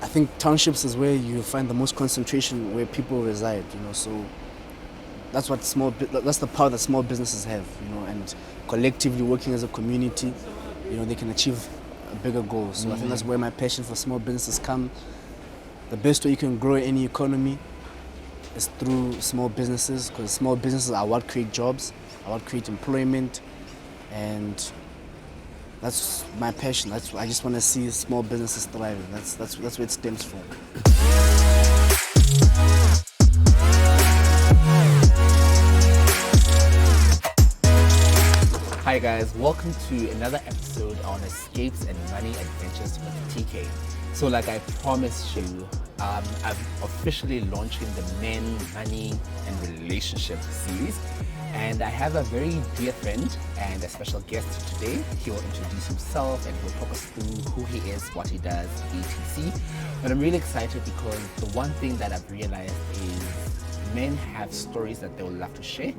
I think townships is where you find the most concentration where people reside, so that's the power that small businesses have, and collectively working as a community, they can achieve a bigger goal. So I think that's where my passion for small businesses come. The best way you can grow any economy is through small businesses, because small businesses are what create jobs, are what create employment, and that's my passion. I just want to see small businesses thriving. That's where it stems from. Hi guys, welcome to another episode on Escapes and Money Adventures with TK. So like I promised you, I'm officially launching the Men, Money and Relationship series. And I have a very dear friend and a special guest today. He will introduce himself and he'll talk us through who he is, what he does, etc. But I'm really excited because the one thing that I've realized is men have stories that they would love to share,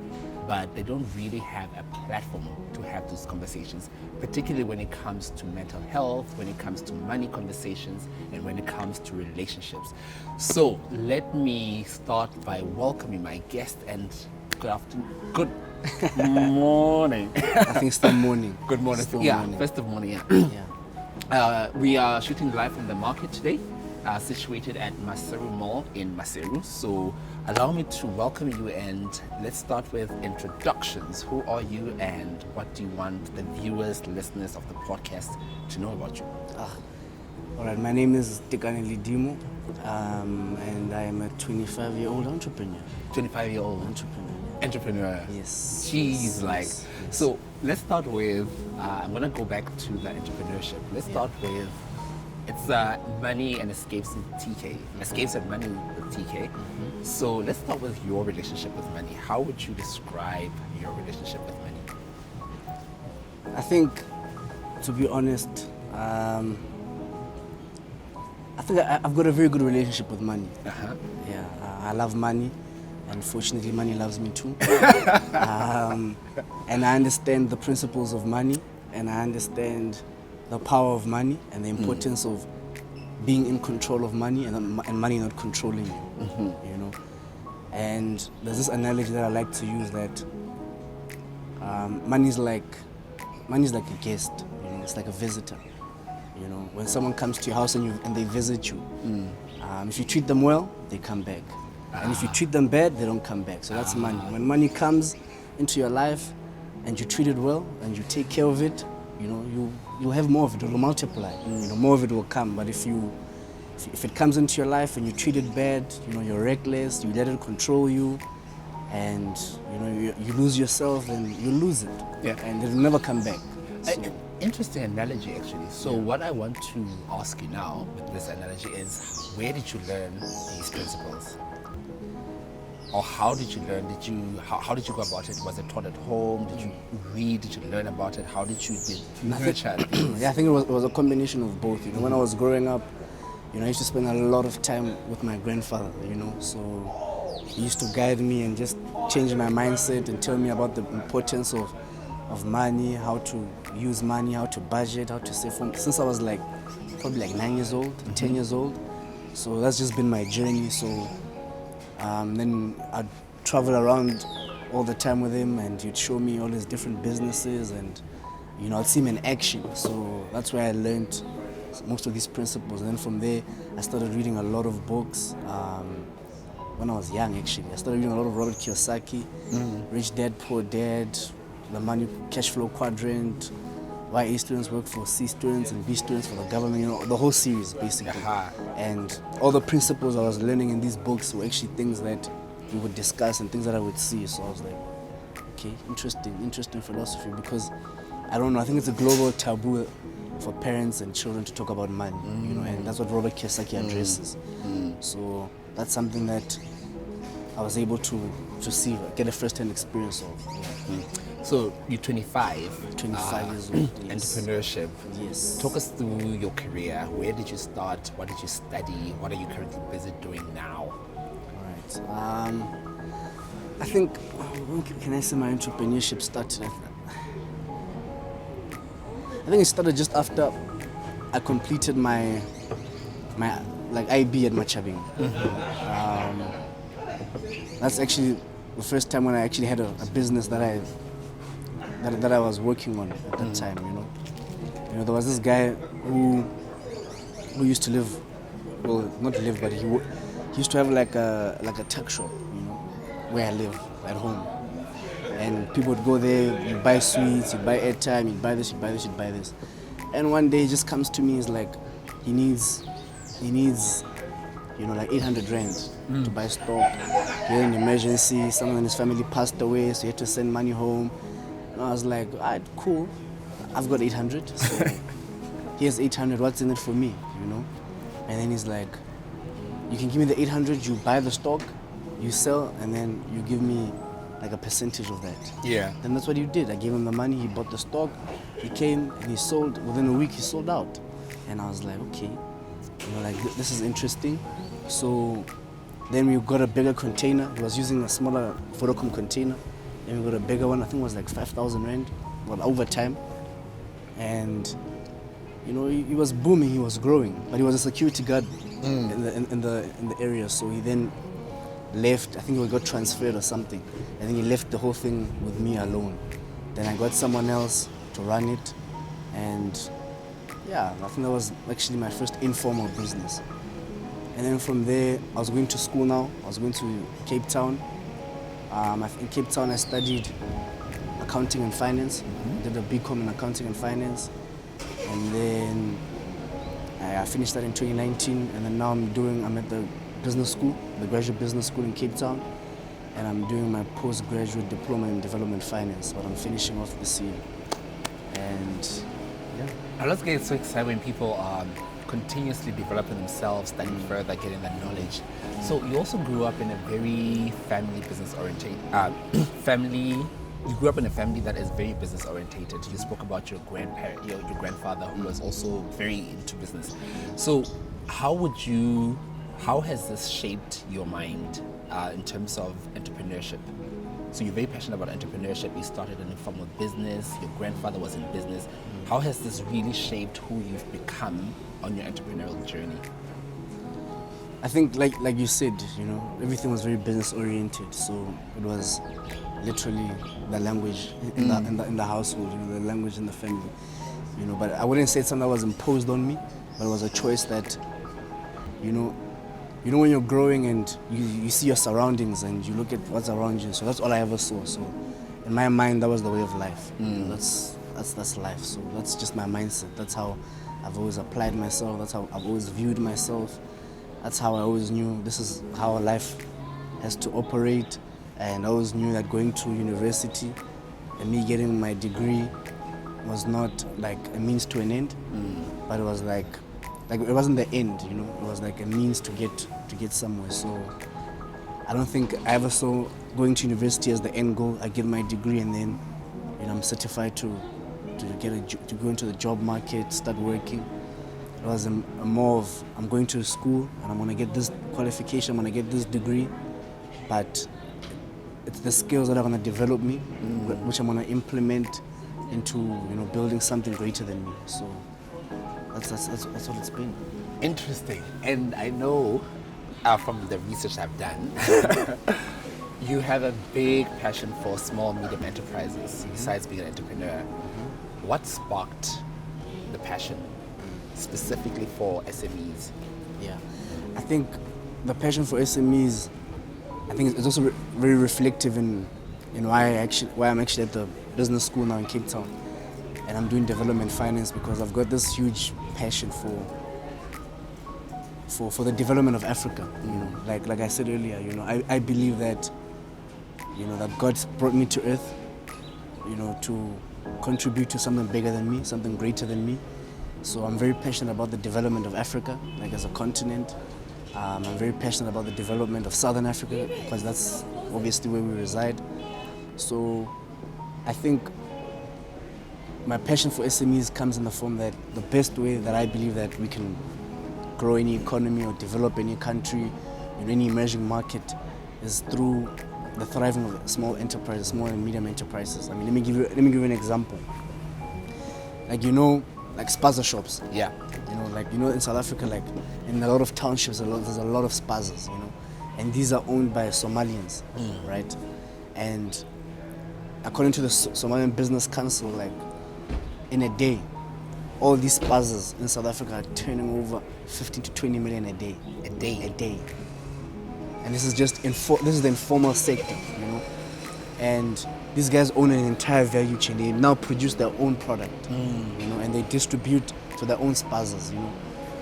but they don't really have a platform to have those conversations, particularly when it comes to mental health, when it comes to money conversations, and when it comes to relationships. So let me start by welcoming my guest, and good afternoon. Good morning. I think it's still morning. Good morning. Still yeah, morning. first of morning, yeah. Yeah. We are shooting live from the market today, situated at Maseru Mall in Maseru. So allow me to welcome you, and let's start with introductions. Who are you and what do you want the viewers, listeners of the podcast to know about you? All right, my name is Tekane Ledimo, and I am a 25-year-old entrepreneur. 25-year-old entrepreneur. Yes. Jeez, Yes, like, yes. so let's start with, I'm gonna go back to the entrepreneurship. Let's start with, it's money and escapes with TK. Escapes and money with TK. So let's start with your relationship with money. How would you describe your relationship with money? I think, to be honest, I think I've got a very good relationship with money. Yeah, I love money, and fortunately, money loves me too. And I understand the principles of money, and I understand the power of money and the importance of being in control of money and money not controlling you. And there's this analogy that I like to use that money is like a guest. It's like a visitor. When someone comes to your house and they visit you, if you treat them well, they come back. And if you treat them bad, they don't come back. So that's money. When money comes into your life and you treat it well and you take care of it, you'll have more of it. It will multiply. More of it will come. But if it comes into your life and you treat it bad, you're reckless, you let it control you, and you lose yourself, then you lose it. Yeah. And it'll never come back. So, Interesting analogy, actually. So what I want to ask you now with this analogy is, where did you learn these principles? Or how did you learn? How did you go about it? Was it taught at home? Did you read? Did you learn about it? How did you nurture things? Yeah, I think it was a combination of both. When I was growing up, I used to spend a lot of time with my grandfather. So he used to guide me and just change my mindset and tell me about the importance of money, how to use money, how to budget, how to save. Since I was probably 9 years old, 10 years old. So that's just been my journey. So then I'd travel around all the time with him, and he'd show me all his different businesses, and I'd see him in action. So that's where I learned most of these principles. And then from there, I started reading a lot of books. When I was young, actually, I started reading a lot of Robert Kiyosaki, Rich Dad, Poor Dad, the money cash flow quadrant, why A students work for C students and B students for the government, the whole series basically. And all the principles I was learning in these books were actually things that we would discuss and things that I would see. So I was like, okay, interesting philosophy, because I don't know, I think it's a global taboo for parents and children to talk about money, and that's what Robert Kiyosaki addresses. So that's something that I was able to see, get a first-hand experience of. So you're 25. 25 years old. Yes. Entrepreneurship. Yes. Talk us through your career. Where did you start? What did you study? What are you currently busy doing now? Right. I think, can I say my entrepreneurship started? I think it started just after I completed my my like IB at Machabing. That's actually the first time when I actually had a business that I was working on at that time. You know, there was this guy who used to live, well, not live, but he used to have like a tuck shop, where I live at home. And people would go there, you'd buy sweets, you'd buy airtime, you'd buy this, you'd buy this, you'd buy this. And one day he just comes to me, he's like, he needs like 800 rand to buy stock. He had an emergency, someone in his family passed away, so he had to send money home. And I was like, all right, cool, I've got 800, so here's 800, what's in it for me, And then he's like, you can give me the 800, you buy the stock, you sell, and then you give me like a percentage of that. Yeah. Then that's what he did. I gave him the money, he bought the stock, he came and he sold. Within a week he sold out. And I was like, okay, this is interesting. So then we got a bigger container. He was using a smaller Vodacom container. Then we got a bigger one, I think it was like 5,000 rand, well, over time. And he was booming, he was growing, but he was a security guard in the area. So he then left. I think he got transferred or something. I think he left the whole thing with me alone. Then I got someone else to run it, and yeah, I think that was actually my first informal business. And then from there, I was going to school now. I was going to Cape Town. In Cape Town, I studied accounting and finance. I did a BCom in accounting and finance. And then I finished that in 2019. And then now I'm at the business school, the graduate business school in Cape Town. And I'm doing my postgraduate diploma in development finance, but I'm finishing off this year. And yeah. I love getting so excited when people are continuously developing themselves, studying further, getting that knowledge. So you also grew up in a very family business oriented You grew up in a family that is very business orientated. You spoke about your grandfather who was also very into business. So how has this shaped your mind in terms of entrepreneurship? So you're very passionate about entrepreneurship. You started an informal business. Your grandfather was in business. How has this really shaped who you've become on your entrepreneurial journey? I think, like you said, everything was very business oriented. So it was literally the language in the household, the language in the family. But I wouldn't say it's something that was imposed on me, but it was a choice that, when you're growing and you see your surroundings and you look at what's around you. So that's all I ever saw. So in my mind, that was the way of life. That's life. So that's just my mindset. That's how I've always applied myself. That's how I've always viewed myself. That's how I always knew this is how life has to operate. And I always knew that going to university and me getting my degree was not like a means to an end, but it was like it wasn't the end, It was like a means to get somewhere. So I don't think I ever saw going to university as the end goal. I get my degree and then I'm certified to go into the job market, start working. It was a more of I'm going to school and I'm gonna get this qualification, I'm gonna get this degree, but it's the skills that are gonna develop me, which I'm gonna implement into building something greater than me. So that's what it's been. Interesting. And I know from the research I've done, you have a big passion for small, medium enterprises, besides being an entrepreneur. What sparked the passion, specifically for SMEs? Yeah, I think the passion for SMEs, I think it's also very reflective in why I'm actually at the business school now in Cape Town. And I'm doing development finance because I've got this huge passion for the development of Africa. Like I said earlier, I believe that that God's brought me to earth, to contribute to something bigger than me, something greater than me. So I'm very passionate about the development of Africa, like as a continent. I'm very passionate about the development of Southern Africa because that's obviously where we reside. So I think my passion for SMEs comes in the form that the best way that I believe that we can grow any economy or develop any country in any emerging market is through the thriving of small enterprises, small and medium enterprises. I mean, let me give you an example. like spaza shops. Yeah. You know, like, you know, in South Africa, like in a lot of townships, there's a lot of spazas, you know, and these are owned by Somalians, right? And according to the Somalian Business Council, like in a day, all these spazas in South Africa are turning over 15 to 20 million a day. A day. And this is just this is the informal sector, you know. And these guys own an entire value chain. They now produce their own product, you know, and they distribute to their own spazas, you know.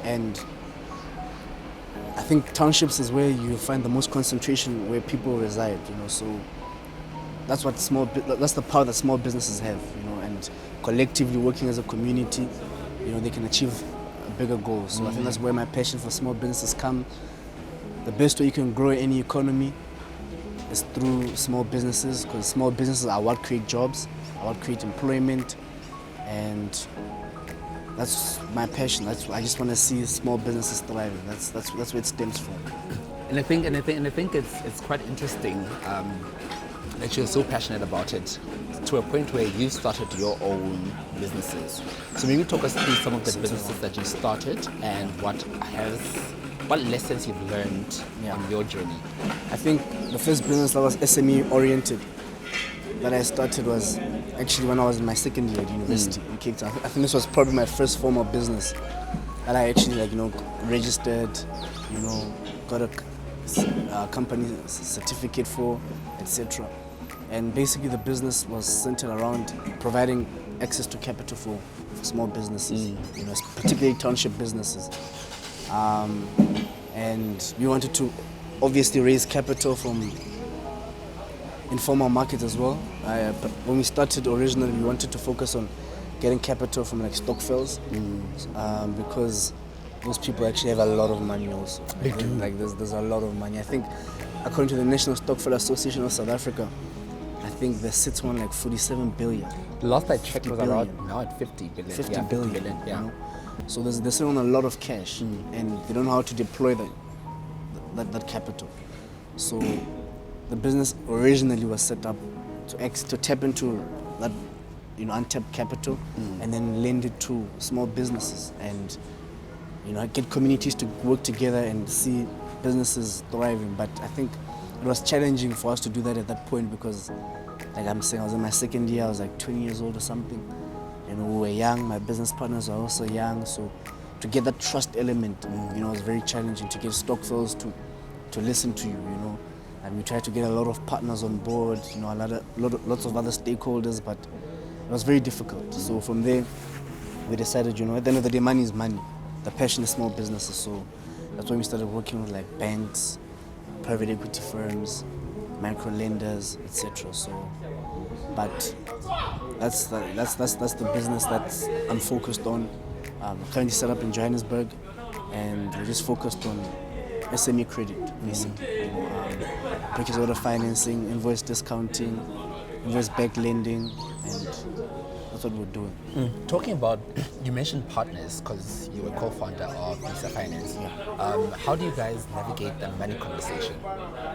And I think townships is where you find the most concentration where people reside, you know. So that's what that's the power that small businesses have, you know. And collectively working as a community, you know, they can achieve a bigger goal. So I think that's where my passion for small businesses come. The best way you can grow any economy is through small businesses, because small businesses are what create jobs, are what create employment, and that's my passion. I just want to see small businesses thriving. That's where it stems from. And I think it's quite interesting that you're so passionate about it, to a point where you started your own businesses. So maybe talk us through some of the businesses that you started and what lessons you've learned on your journey. I think the first business that was SME oriented that I started was actually when I was in my second year at university in Cape Town. I think this was probably my first form of business that I actually, like, you know, registered, you know, got a company certificate for, etc. And basically the business was centered around providing access to capital for small businesses, you know, particularly township businesses. And we wanted to obviously raise capital from informal markets as well. But when we started originally, we wanted to focus on getting capital from like stokvels, because those people actually have a lot of money also. Like there's a lot of money. I think according to the National Stokvel Association of South Africa, I think there sits on like 47 billion. The last I checked was around now at 50 billion. 50 billion, yeah. You know? So they're sitting on a lot of cash, and they don't know how to deploy that capital. So the business originally was set up to tap into that, you know, untapped capital, and then lend it to small businesses, and, you know, get communities to work together and see businesses thriving. But I think it was challenging for us to do that at that point because, like I'm saying, I was in my second year. I was like 20 years old or something. You know, we were young. My business partners were also young. So to get that trust element, you know, was very challenging. To get stokvels to listen to you, you know. And we tried to get a lot of partners on board, you know, lots of other stakeholders, but it was very difficult. So from there, we decided, you know, at the end of the day, money is money. The passion is small businesses. So that's when we started working with like banks, private equity firms, micro lenders, etc. So, but that's the business that I'm focused on. Currently set up in Johannesburg, and we're just focused on SME credit, basically. Purchase order financing, invoice discounting, invoice-backed lending, and that's what we're doing. Talking about, you mentioned partners because you were co-founder of Visa Finance. How do you guys navigate the money conversation?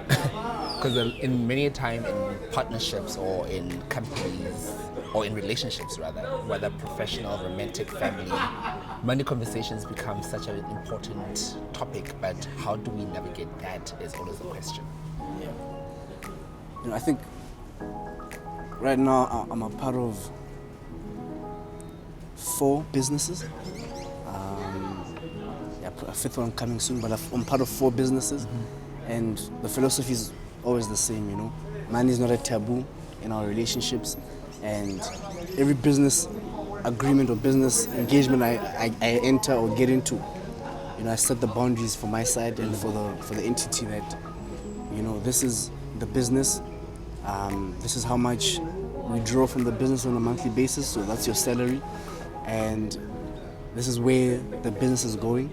Because in many a time in partnerships or in companies or in relationships rather, whether professional, romantic, family, money conversations become such an important topic, but how do we navigate that is always the question. You know, I think right now I'm a part of 4 businesses. A 5th one coming soon, but I'm part of 4 businesses, and the philosophy is always the same. You know, money is not a taboo in our relationships, and every business agreement or business engagement I enter or get into, you know, I set the boundaries for my side and for the entity that, you know, this is the business. This is how much we draw from the business on a monthly basis, so that's your salary, and this is where the business is going.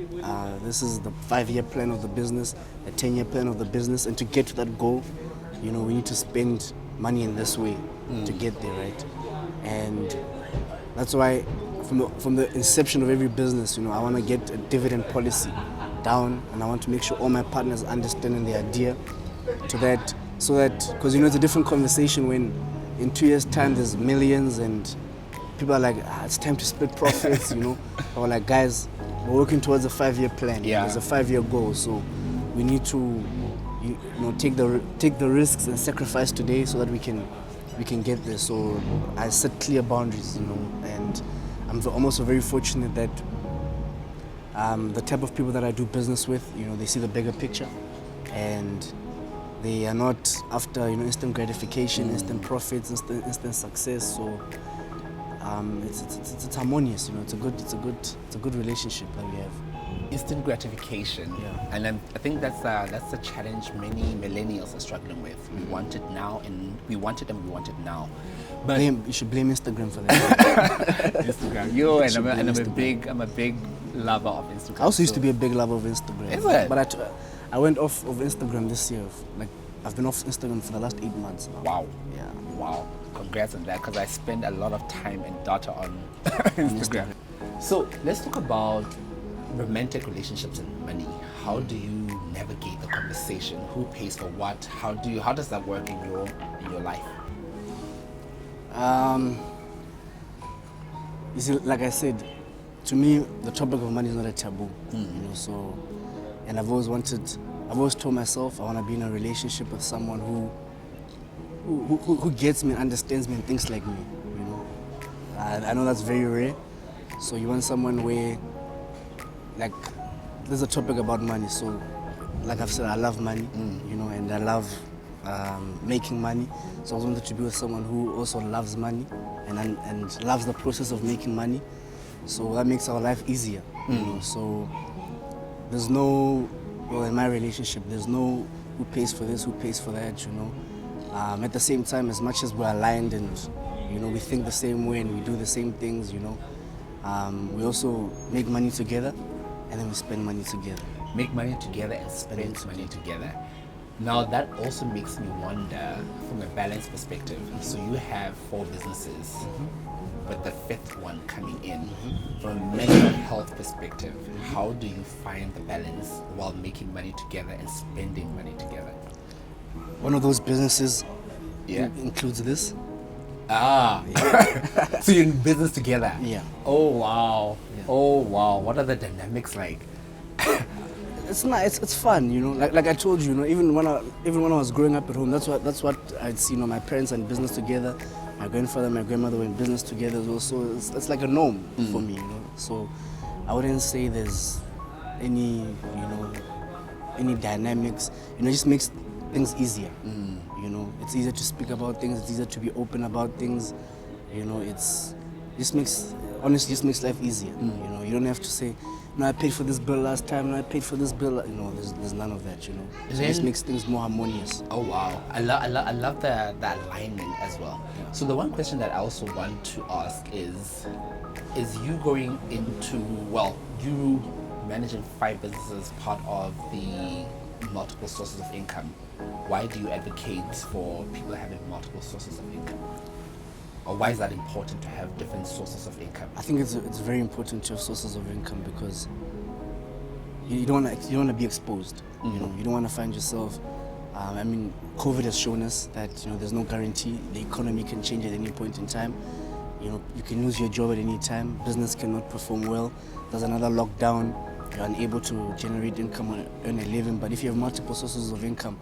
This is the 5-year plan of the business, the 10-year plan of the business, and to get to that goal, you know, we need to spend money in this way to get there, right? And that's why from the inception of every business, you know, I want to get a dividend policy down, and I want to make sure all my partners understand the idea to that, so that, because, you know, it's a different conversation when in 2 years' time there's millions and people are like, it's time to split profits, you know. Or like, guys, we're working towards a 5-year plan. Yeah. There's a 5-year goal, so we need to, you know, take the risks and sacrifice today so that we can get there. So I set clear boundaries, you know, and I'm also very fortunate that the type of people that I do business with, you know, they see the bigger picture, and they are not after, you know, instant gratification, instant profits, instant success. So it's harmonious, you know. It's a good relationship that we have. Instant gratification. Yeah. And I think that's the challenge many millennials are struggling with. We want it now, and we want it now. But You should blame Instagram for that. Instagram, I'm a big lover of Instagram. I also used to be a big lover of Instagram. Is it? But I went off of Instagram this year. Like, I've been off Instagram for the last 8 months now. Wow. Yeah. Wow. Congrats on that, because I spend a lot of time and data on Instagram. So let's talk about romantic relationships and money. How do you navigate the conversation? Who pays for what? How does that work in your life? You see, like I said, to me, the topic of money is not a taboo. You know, so, and I've always told myself I want to be in a relationship with someone who gets me, understands me, and thinks like me. You know, I know that's very rare. So you want someone where, like, there's a topic about money. So, like I've said, I love money. You know, and I love making money. So I wanted to be with someone who also loves money and loves the process of making money. So that makes our life easier. You know, so there's no, well, in my relationship, there's no who pays for this, who pays for that, you know. At the same time, as much as we're aligned and, you know, we think the same way and we do the same things, you know, we also make money together and then we spend money together. Make money together and spend money together. Now that also makes me wonder from a balance perspective. So you have 4 businesses, but the 5th one coming in. From a mental health perspective, how do you find the balance while making money together and spending money together? One of those businesses Yeah. includes this. So you're in business together? Yeah. Oh wow. Yeah. Oh wow. What are the dynamics like? It's nice. It's fun, you know. Like I told you, you know, even when I was growing up at home, that's what I'd see. You know, my parents are in business together. My grandfather, my grandmother were in business together as well. So it's like a norm for me, you know. So I wouldn't say there's any dynamics. You know, it just makes things easier. You know, it's easier to speak about things. It's easier to be open about things. You know, honestly just makes life easier. You know, you don't have to say, no, I paid for this bill last time, no, I paid for this bill. You know, there's none of that, you know. It just makes things more harmonious. Oh wow, I love the alignment as well. Yeah. So the one question that I also want to ask is you going into, well, you managing 5 businesses, part of the multiple sources of income. Why do you advocate for people having multiple sources of income? Or why is that important to have different sources of income? I think it's very important to have sources of income because you don't want to be exposed. You know, you don't want to find yourself. I mean, COVID has shown us that, you know, there's no guarantee. The economy can change at any point in time. You know, you can lose your job at any time. Business cannot perform well. There's another lockdown. You're unable to generate income or earn a living. But if you have multiple sources of income,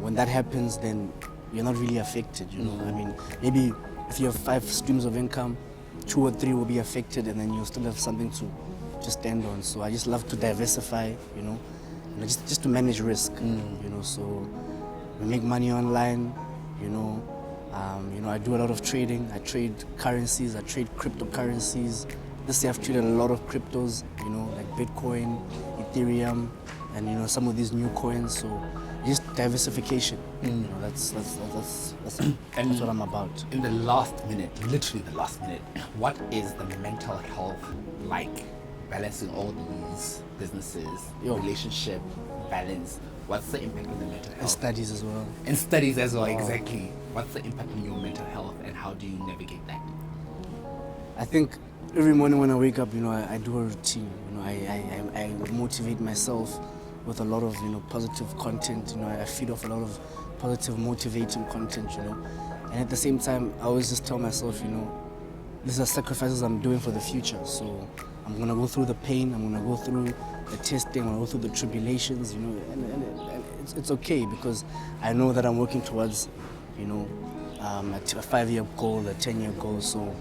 when that happens, then you're not really affected. You know, I mean, maybe if you have 5 streams of income, 2 or 3 will be affected, and then you'll still have something to stand on. So I just love to diversify, you know, just to manage risk. You know, so we make money online. You know, I do a lot of trading. I trade currencies. I trade cryptocurrencies. This year I've traded a lot of cryptos. You know, like Bitcoin, Ethereum, and, you know, some of these new coins. So just diversification. You know, that's what I'm about. In the last minute, literally the last minute, what is the mental health like? Balancing all these businesses, relationship, balance. What's the impact on the mental health? And studies as well. And studies as well, exactly. What's the impact on your mental health and how do you navigate that? I think every morning when I wake up, you know, I do a routine. You know, I motivate myself with a lot of, you know, positive content. You know, I feed off a lot of positive, motivating content, you know. And at the same time, I always just tell myself, you know, these are sacrifices I'm doing for the future. So I'm gonna go through the pain. I'm gonna go through the testing. I'm gonna go through the tribulations. You know, and it's okay because I know that I'm working towards, you know, a 5-year goal, a 10-year goal. So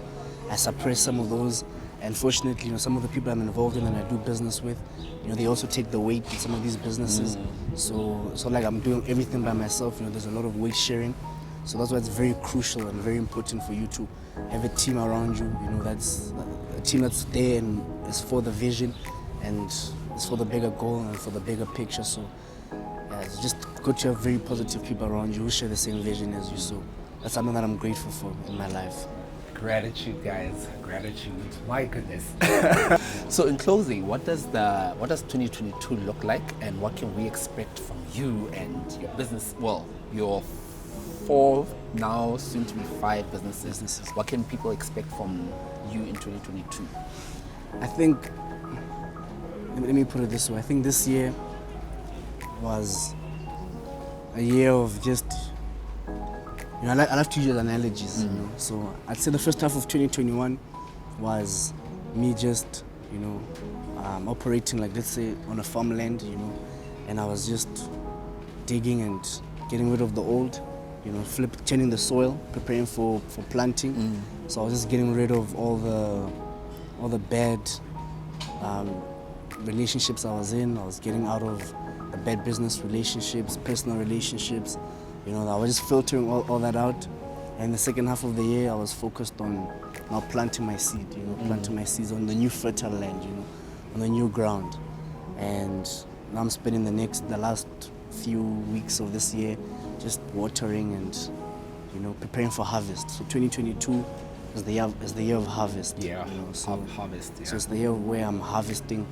I suppress some of those. And fortunately, you know, some of the people I'm involved in and I do business with, you know, they also take the weight in some of these businesses. So like I'm doing everything by myself. You know, there's a lot of weight sharing. So that's why it's very crucial and very important for you to have a team around you. You know, that's a team that's there and is for the vision and it's for the bigger goal and for the bigger picture. So yeah, it's just good to have very positive people around you who share the same vision as you. So that's something that I'm grateful for in my life. Gratitude, guys. Gratitude. My goodness. So in closing, what does 2022 look like, and what can we expect from you and your business? Well, your 4 now soon to be 5 businesses. What can people expect from you in 2022? I think, let me put it this way. I think this year was a year of just, you know, I love to use analogies, you know. So I'd say the first half of 2021 was me just, you know, operating like, let's say, on a farmland, you know, and I was just digging and getting rid of the old, you know, turning the soil, preparing for planting. So I was just getting rid of all the bad relationships I was in. I was getting out of the bad business relationships, personal relationships. You know, I was just filtering all that out. And the second half of the year, I was focused on now planting my seed, you know, planting my seeds on the new fertile land, you know, on the new ground. And now I'm spending the last few weeks of this year just watering and, you know, preparing for harvest. So 2022 is the year of harvest. Yeah, you know, so harvest. Yeah. So it's the year where I'm harvesting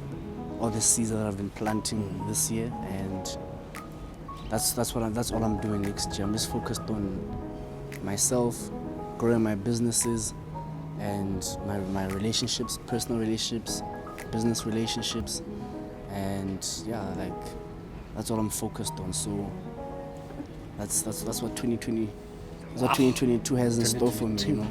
all the seeds that I've been planting this year, and that's all I'm doing next year. I'm just focused on myself, growing my businesses and my relationships, personal relationships, business relationships, and yeah, like that's all I'm focused on. So that's what 2022 has in store for me. You know?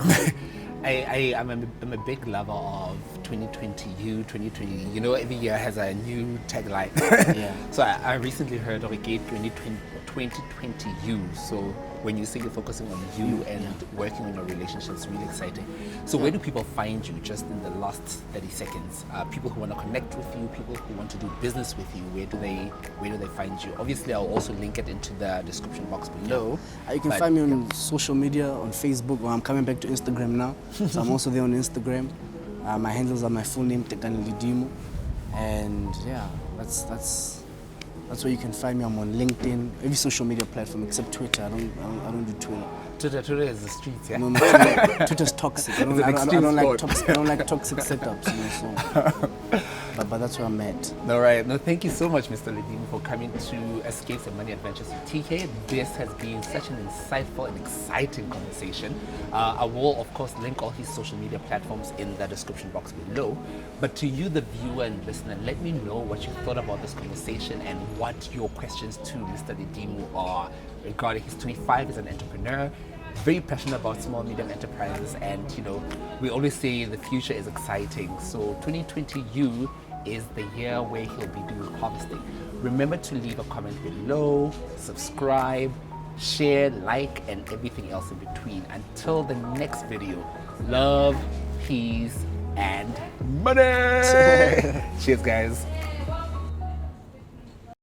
I'm a big lover of 2020 you, 2020. You know, every year has a new tagline. Yeah. So I recently heard of a gate 2020 you. So when you say you're focusing on you and working on your relationships, really exciting. So where do people find you, just in the last 30 seconds? People who want to connect with you, people who want to do business with you, where do they find you? Obviously, I'll also link it into the description box below. You can find me on social media, on Facebook. Well, I'm coming back to Instagram now, so I'm also there on Instagram. My handles are my full name, Tekane Ledimo, and yeah, that's where you can find me. I'm on LinkedIn, every social media platform except Twitter. I don't do Twitter. Twitter is the streets, yeah? No, Twitter's toxic. I don't like toxic setups, you know, so. But that's where I'm at. All right. No, thank you so much, Mr. Ledimo, for coming to Escapes and Money Adventures with TK. This has been such an insightful and exciting conversation. I will, of course, link all his social media platforms in the description box below. But to you, the viewer and listener, let me know what you thought about this conversation and what your questions to Mr. Ledimo are regarding his 25 as an entrepreneur. Very passionate about small medium enterprises, and you know, we always say the future is exciting. So 2020 is the year where he'll be doing harvesting. Remember to leave a comment below, subscribe, share, like, and everything else in between. Until the next video, love, peace, and money. Cheers, guys.